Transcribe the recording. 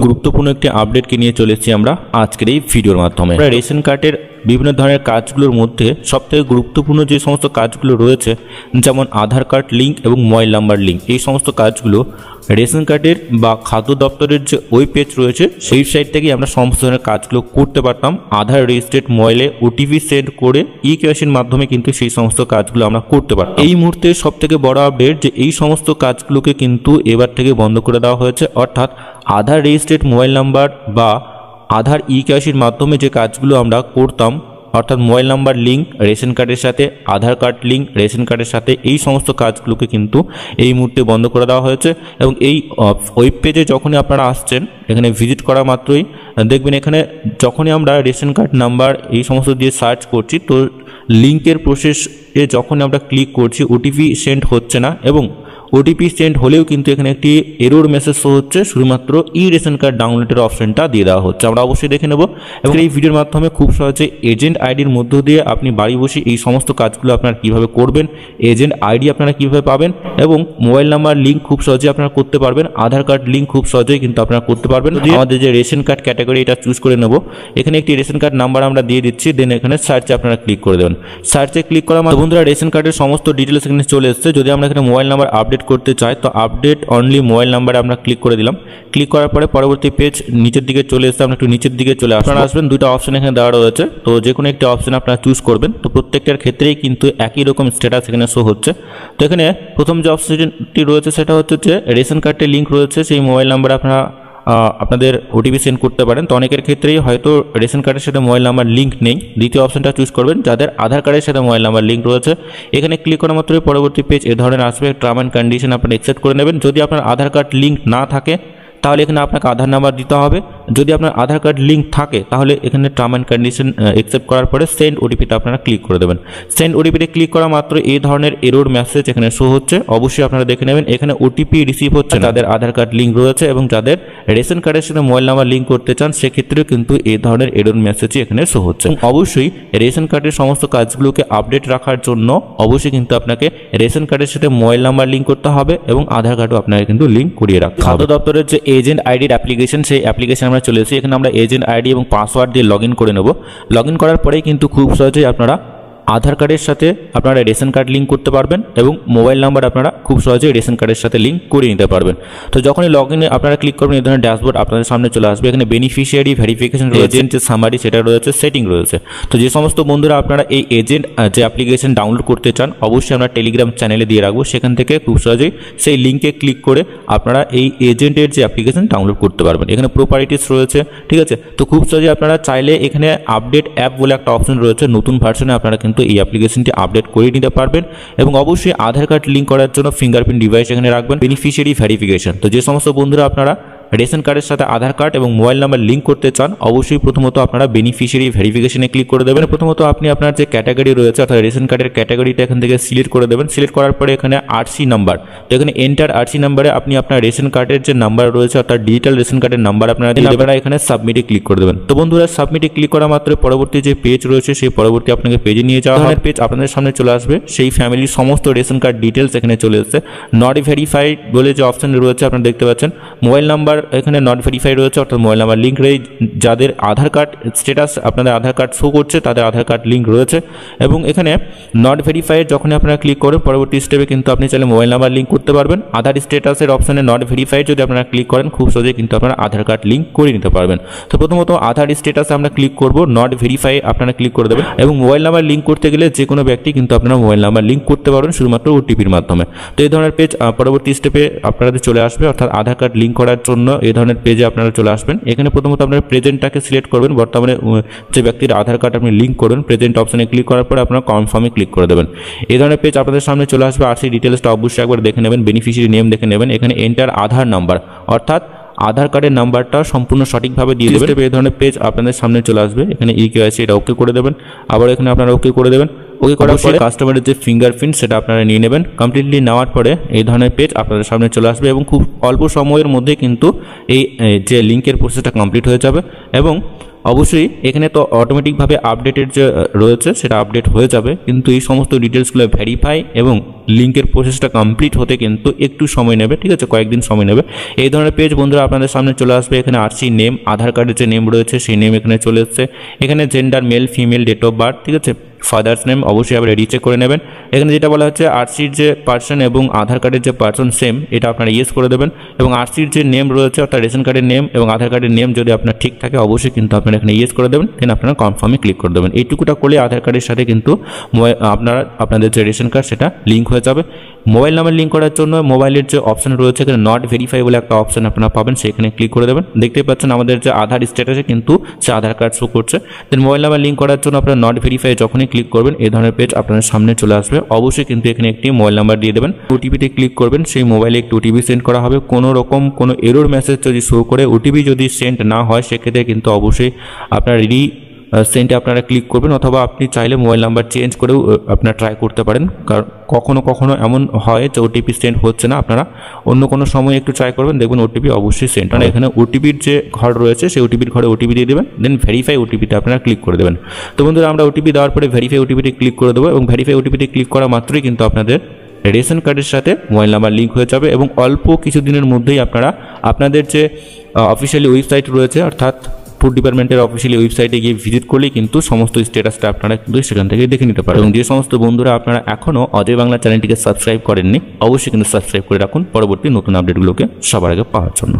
গুরুত্বপূর্ণ একটি আপডেটকে নিয়ে চলে এসেছি আমরা আজকের এই ভিডিওর মাধ্যমে। আমরা রেশন কার্ডের বিভিন্ন ধরনের কাজগুলোর মধ্যে সবথেকে গুরুত্বপূর্ণ যে সমস্ত কাজগুলো রয়েছে, যেমন আধার কার্ড লিঙ্ক এবং মোবাইল নাম্বার লিঙ্ক, এই সমস্ত কাজগুলো রেশন কার্ডের বা খাদ্য দপ্তরের যে ওয়েব পেজ রয়েছে সেই সাইট থেকেই আমরা সমস্ত ধরনের কাজগুলো করতে পারতাম। আধার রেজিস্ট্রেড মোবাইলে ওটিপি সেন্ড করে ইকেওয়াইসির মাধ্যমে কিন্তু সেই সমস্ত কাজগুলো আমরা করতে পারতাম। এই মুহূর্তে সবথেকে বড় আপডেট যে এই সমস্ত কাজগুলোকে কিন্তু এবার থেকে বন্ধ করে দেওয়া হয়েছে, অর্থাৎ আধার রেজিস্ট্রেড মোবাইল নাম্বার বা আধার ইকেওয়াইসির মাধ্যমে যে কাজগুলো আমরা করতাম, অর্থাৎ মোবাইল নাম্বার লিঙ্ক রেশন কার্ডের সাথে, আধার কার্ড লিঙ্ক রেশন কার্ডের সাথে, এই সমস্ত কাজগুলোকে কিন্তু এই মুহূর্তে বন্ধ করে দেওয়া হয়েছে। এবং এই ওয়েব পেজে যখনই আপনারা আসছেন, এখানে ভিজিট করা মাত্রই দেখবেন এখানে যখনই আমরা রেশন কার্ড নাম্বার এই সমস্ত দিয়ে সার্চ করছি, তো লিঙ্কের প্রসেসে যখন আমরা ক্লিক করছি ওটিপি সেন্ড হচ্ছে না, এবং ওটিপি সেন্ড হলেও কিন্তু এখানে একটি এরর মেসেজ শো হচ্ছে, শুধুমাত্র ই রেশন কার্ড ডাউনলোডের অপশনটা দিয়ে দেওয়া হচ্ছে। আমরা অবশ্যই দেখে নেব এবং এই ভিডিওর মাধ্যমে খুব সহজে এজেন্ট আইডির মধ্য দিয়ে আপনি বাড়ি বসে এই সমস্ত কাজগুলো আপনারা কীভাবে করবেন, এজেন্ট আইডি আপনারা কীভাবে পাবেন, এবং মোবাইল নাম্বার লিঙ্ক খুব সহজে আপনারা করতে পারবেন, আধার কার্ড লিঙ্ক খুব সহজেই কিন্তু আপনারা করতে পারবেন। আমাদের যে রেশন কার্ড ক্যাটাগরি এটা চুজ করে নেব, এখানে একটি রেশন কার্ড নাম্বার আমরা দিয়ে দিচ্ছি, দেন এখানে সার্চে আপনারা ক্লিক করে দেবেন। সার্চে ক্লিক করা মানে বন্ধুরা রেশন কার্ডের সমস্ত ডিটেলস এখানে চলে এসেছে। যদি আমরা এখানে মোবাইল নাম্বার আপডেট করতে চাই তো আপডেট অনলি মোবাইল নাম্বারে আমরা ক্লিক করে দিলাম। ক্লিক করার পরে পরবর্তী পেজ নিচের দিকে চলে এসে আমরা একটু নিচের দিকে চলে আসবেন। দুটো অপশন এখানে দেওয়া রয়েছে, তো যে কোনো একটি অপশন আপনারা চুজ করবেন। তো প্রত্যেকটার ক্ষেত্রেই কিন্তু একই রকম স্ট্যাটাস এখানে শো হচ্ছে। তো এখানে প্রথম যে অপশনটি রয়েছে সেটা হচ্ছে যে রেশন কার্ডের লিঙ্ক রয়েছে, সেই মোবাইল নাম্বারে আপনারা আপনাদের ওটিপি সেন্ড করতে পারেন। তো অনেকের ক্ষেত্রেই হয়তো রেশন কার্ডের সাথে মোবাইল নাম্বার লিঙ্ক নেই, দ্বিতীয় অপশনটা চুজ করবেন। যাদের আধার কার্ডের সাথে মোবাইল নাম্বার লিঙ্ক রয়েছে, এখানে ক্লিক করা মাত্রই পরবর্তী পেজ এ ধরনের আসবে। টার্ম অ্যান্ড কন্ডিশন আপনারা অ্যাকসেপ্ট করে নেবেন। যদি আপনার আধার কার্ড লিঙ্ক না থাকে তাহলে এখানে আপনাকে আধার নাম্বার দিতে হবে। যদি আপনার আধার কার্ড লিঙ্ক থাকে তাহলে এখানে টার্ম অ্যান্ড কন্ডিশন অ্যাকসেপ্ট করার পরে সেন্ড ওটিপিটা আপনারা ক্লিক করে দেবেন। সেন্ড ওটিপিতে ক্লিক করা মাত্র এই ধরনের এরর মেসেজ এখানে শো হচ্ছে। অবশ্যই আপনারা দেখে নেবেন এখানে ওটিপি রিসিভ হচ্ছে যাদের আধার কার্ড লিঙ্ক রয়েছে, এবং যাদের রেশন কার্ডের সাথে মোবাইল নাম্বার লিঙ্ক করতে চান সেক্ষেত্রেও কিন্তু এই ধরনের এরর মেসেজই এখানে শো হচ্ছে। অবশ্যই রেশন কার্ডের সমস্ত কাজগুলোকে আপডেট রাখার জন্য অবশ্যই কিন্তু আপনাকে রেশন কার্ডের সাথে মোবাইল নাম্বার লিঙ্ক করতে হবে এবং আধার কার্ডও আপনাকে কিন্তু লিঙ্ক করিয়ে রাখতে হবে। খাদ্য দপ্তরের যে এজেন্ট আইডির অ্যাপ্লিকেশন, সেই অ্যাপ্লিকেশন আমরা চলে এসেছি। এখানে আমরা এজেন্ট আইডি এবং পাসওয়ার্ড দিয়ে লগ ইন করে নেব। লগ ইন করার পরেই কিন্তু খুব সহজেই আপনারা আধার কার্ডের সাথে আপনারা রেশন কার্ড লিঙ্ক করতে পারবেন এবং মোবাইল নাম্বার আপনারা খুব সহজেই রেশন কার্ডের সাথে লিঙ্ক করে নিতে পারবেন। তো যখনই লগ ইনে আপনারা ক্লিক করবেন এই ধরনের ড্যাশবোর্ড আপনাদের সামনে চলে আসবে। এখানে বেনিফিশিয়ারি ভেরিফিকেশন, এজেন্ট যে সামারি সেটা রয়েছে, সেটিং রয়েছে। তো যে সমস্ত বন্ধুরা আপনারা এই এজেন্ট যে অ্যাপ্লিকেশন ডাউনলোড করতে চান অবশ্যই আমরা টেলিগ্রাম চ্যানেলে দিয়ে রাখবো, সেখান থেকে খুব সহজেই সেই লিঙ্কে ক্লিক করে আপনারা এই এজেন্টের যে অ্যাপ্লিকেশন ডাউনলোড করতে পারবেন। এখানে প্রপার্টিস রয়েছে, ঠিক আছে। তো খুব সহজেই আপনারা চাইলে এখানে আপডেট অ্যাপ বলে একটা অপশন রয়েছে, নতুন ভার্সনে আপনারা কিন্তু এই অ্যাপ্লিকেশনটি আপডেট করে নিতে পারবেন। এবং অবশ্যই আধার কার্ড লিঙ্ক করার জন্য ফিঙ্গারপ্রিন্ট ডিভাইস এখানে রাখবেন। বেনিফিশিয়ারি ভেরিফিকেশন, তো যে সমস্ত বন্ধুরা আপনারা রেশন কার্ডের সাথে আধার কার্ড এবং মোবাইল নাম্বার লিঙ্ক করতে চান অবশ্যই প্রথমত আপনারা বেনিফিশিয়ারি ভেরিফিকেশনে ক্লিক করে দেবেন। প্রথমত আপনি আপনার যে ক্যাটাগরি রয়েছে অর্থাৎ রেশন কার্ডের ক্যাটাগরিটা এখান থেকে সিলেক্ট করে দেবেন। সিলেক্ট করার পরে এখানে আরসি নাম্বার, তো এখানে এন্টার আরসি নাম্বারে আপনি আপনার রেশন কার্ডের যে নাম্বার রয়েছে অর্থাৎ ডিজিটাল রেশন কার্ডের নাম্বার আপনারা দিয়ে দেবেন। এখানে সাবমিটে ক্লিক করে দেবেন। তো বন্ধুরা সাবমিটে ক্লিক করা মাত্র পরবর্তী যে পেজ রয়েছে সেই পরবর্তী আপনাকে পেজে নিয়ে যাওয়া হয়। পেজ আপনাদের সামনে চলে আসবে, সেই ফ্যামিলির সমস্ত রেশন কার্ড ডিটেলস এখানে চলে এসেছে। নট ভেরিফাইড বলে যে অপশন রয়েছে আপনারা দেখতে পাচ্ছেন, মোবাইল নাম্বার এখানে নট ভেরিফাইড রয়েছে অর্থাৎ মোবাইল নাম্বার লিঙ্ক রয়েছে। যাদের আধার কার্ড স্ট্যাটাস আপনাদের আধার কার্ড শো করছে তাদের আধার কার্ড লিঙ্ক রয়েছে। এবং এখানে নট ভেরিফাইড যখন আপনারা ক্লিক করেন পরবর্তী স্টেপে কিন্তু আপনি চাইলে মোবাইল নাম্বার লিঙ্ক করতে পারবেন। আধার স্ট্যাটাসের অপশনে নট ভেরিফাইড যদি আপনারা ক্লিক করেন খুব সহজেই কিন্তু আপনারা আধার কার্ড লিঙ্ক করে নিতে পারবেন। তো প্রথমত আধার স্ট্যাটাসে আমরা ক্লিক করব, নট ভেরিফাই আপনারা ক্লিক করে দেবেন। এবং মোবাইল নাম্বার লিঙ্ক করতে গেলে যে কোনো ব্যক্তি কিন্তু আপনারা মোবাইল নাম্বার লিঙ্ক করতে পারবেন শুধুমাত্র ওটিপির মাধ্যমে। তো এই ধরনের পেজ পরবর্তী স্টেপে আপনাদের চলে আসবে, অর্থাৎ আধার কার্ড লিঙ্ক করার জন্য এই ধরনের পেজে আপনারা চলে আসবেন। এখানে প্রথমত আপনারা প্রেজেন্টটাকে সিলেক্ট করবেন, বর্তমানে যে ব্যক্তির আধার কার্ড আপনি লিঙ্ক করবেন প্রেজেন্ট অপশনে ক্লিক করার পরে আপনারা কনফার্মে ক্লিক করে দেবেন। এই ধরনের পেজ আপনাদের সামনে চলে আসবে। আর সেই ডিটেলসটা অবশ্যই একবার দেখে নেবেন, বেনিফিশিয়ারি নেম দেখে নেবেন। এখানে এন্টার আধার নাম্বার, অর্থাৎ আধার কার্ডের নাম্বারটা সম্পূর্ণ সঠিকভাবে দিয়ে দেবেন। এই ধরনের পেজ আপনাদের সামনে চলে আসবে। এখানে ইকেওয়াইসি এটা ওকে করে দেবেন, আবার এখানে আপনারা ওকে করে দেবেন। ওকে করার পরে কাস্টমারের যে ফিঙ্গারপ্রিন্ট সেটা আপনারা নিয়ে নেবেন। কমপ্লিটলি নেওয়ার পরে এই ধরনের পেজ আপনাদের সামনে চলে আসবে এবং খুব অল্প সময়ের মধ্যে কিন্তু এই যে লিঙ্কের প্রসেসটা কমপ্লিট হয়ে যাবে। এবং অবশ্যই এখানে তো অটোমেটিকভাবে আপডেটেড যে রয়েছে সেটা আপডেট হয়ে যাবে, কিন্তু এই সমস্ত ডিটেলসগুলো ভেরিফাই এবং লিঙ্কের প্রসেসটা কমপ্লিট হতে কিন্তু একটু সময় নেবে, ঠিক আছে, কয়েকদিন সময় নেবে। এই ধরনের পেজ বন্ধুরা আপনাদের সামনে চলে আসবে। এখানে আরসি নেম, আধার কার্ডের যে নেম রয়েছে সেই নেম এখানে চলে এসছে। এখানে gender male female, date of birth, ঠিক আছে, ফাদার্স নেম অবশ্যই আবার রিচেক করে নেবেন। এখানে যেটা বলা হচ্ছে আরসির যে পার্সন এবং আধার কার্ডের যে পার্সন সেম, এটা আপনারা ইয়েস করে দেবেন। এবং আরসির যে নেম রয়েছে অর্থাৎ রেশন কার্ডের নেম এবং আধার কার্ডের নেম যদি আপনার ঠিক থাকে অবশ্যই কিন্তু আপনারা এখানে ইয়েস করে দেবেন, দেন আপনারা কনফার্মে ক্লিক করে দেবেন। এইটুকুটা করলে আধার কার্ডের সাথে কিন্তু আপনাদের যে রেশন কার্ড সেটা লিঙ্ক হয়ে যাবে। মোবাইল নাম্বার লিঙ্ক করার জন্য মোবাইলের যে অপশন রয়েছে এখানে নট ভেরিফাই বলে একটা অপশন আপনারা পাবেন, সেখানে ক্লিক করে দেবেন। দেখতেই পাচ্ছেন আমাদের যে আধার স্ট্যাটাসে কিন্তু সে আধার কার্ড শো করছে। দেন মোবাইল নাম্বার লিঙ্ক করার জন্য আপনারা নট ভেরিফাই যখনই ক্লিক করবেন এই ধরনের পেজ আপনাদের সামনে চলে আসবে। অবশ্যই কিন্তু এখানে একটি মোবাইল নাম্বার দিয়ে দেবেন, ওটিপিতে ক্লিক করবেন, সেই মোবাইলে একটি ওটিপি সেন্ড করা হবে। কোনো রকম কোনো এরর মেসেজ যদি শো করে ওটিপি যদি সেন্ড না হয় সেক্ষেত্রে কিন্তু অবশ্যই আপনার সেন্টে আপনারা ক্লিক করবেন, অথবা আপনি চাইলে মোবাইল নাম্বার চেঞ্জ করেও আপনারা ট্রাই করতে পারেন। কারণ কখনো এমন হয় যে ওটিপি সেন্ড হচ্ছে না, আপনারা অন্য কোনো সময় একটু ট্রাই করবেন, দেখবেন ওটিপি অবশ্যই সেন্ড হয়। এখানে ওটিপির যে ঘর রয়েছে সেই ওটিপির ঘরে ওটিপি দিয়ে দেবেন, দেন ভেরিফাই ওটিপিতে আপনারা ক্লিক করে দেবেন। তো বন্ধুরা আমরা ওটিপি দেওয়ার পরে ভেরিফাই ওটিপিতে ক্লিক করে দেবো এবং ভেরিফাই ওটিপিতে ক্লিক করা মাত্রই কিন্তু আপনাদের রেশন কার্ডের সাথে মোবাইল নাম্বার লিঙ্ক হয়ে যাবে এবং অল্প কিছুদিনের মধ্যেই আপনারা আপনাদের যে অফিসিয়ালি ওয়েবসাইট রয়েছে অর্থাৎ ফুড ডিপার্টমেন্টের অফিসিয়ালি ওয়েবসাইটে গিয়ে ভিজিট করলেই কিন্তু সমস্ত স্ট্যাটাসটা আপনারা কিন্তু সেখান থেকে দেখে নিতে পারেন। এবং যে সমস্ত বন্ধুরা আপনারা এখনও অজয় বাংলা চ্যানেলটিকে সাবস্ক্রাইব করেননি অবশ্যই কিন্তু সাবস্ক্রাইব করে রাখুন পরবর্তী নতুন আপডেটগুলোকে সবার আগে পাওয়ার জন্য।